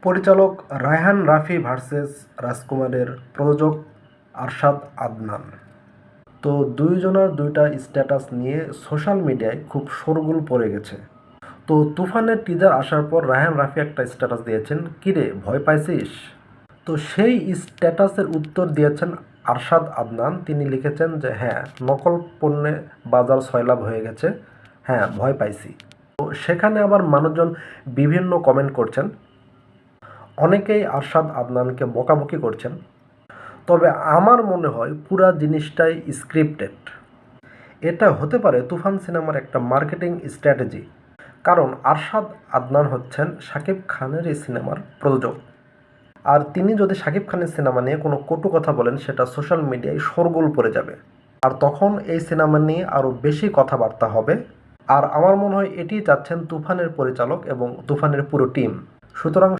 পরিচালক রায়হান রাফি ভার্সেস রাজকুমারের প্রযোজক আরশাদ আদনান। তো দুইজনের দুইটা স্ট্যাটাস নিয়ে সোশ্যাল মিডিয়ায় খুব শোরগোল পড়ে গেছে। তো তুফানের টিজার আসার পর রায়হান রাফি একটা স্ট্যাটাস দিয়েছেন, কিরে ভয় পাইছিস? তো সেই স্ট্যাটাসের উত্তর দিয়েছেন আরশাদ আদনান। তিনি লিখেছেন যে হ্যাঁ, নকল পণ্যে বাজার সয়লাব হয়ে গেছে, হ্যাঁ ভয় পাইছি। তো সেখানে আবার মানুষজন বিভিন্ন কমেন্ট করছেন, অনেকেই আরশাদ আদনানকে বকাবকি করছেন। তবে আমার মনে হয় পুরা জিনিসটাই স্ক্রিপ্টেড। এটা হতে পারে তুফান সিনেমার একটা মার্কেটিং স্ট্র্যাটেজি, কারণ আরশাদ আদনান হচ্ছেন শাকিব খানের এই সিনেমার প্রযোজক। আর তিনি যদি শাকিব খানের সিনেমা নিয়ে কোনো কটু কথা বলেন, সেটা সোশ্যাল মিডিয়ায় শোরগোল পড়ে যাবে, আর তখন এই সিনেমা নিয়ে আরও বেশি কথাবার্তা হবে। আর আমার মনে হয় এটি চাচ্ছেন তুফানের পরিচালক এবং তুফানের পুরো টিম। সুতরাং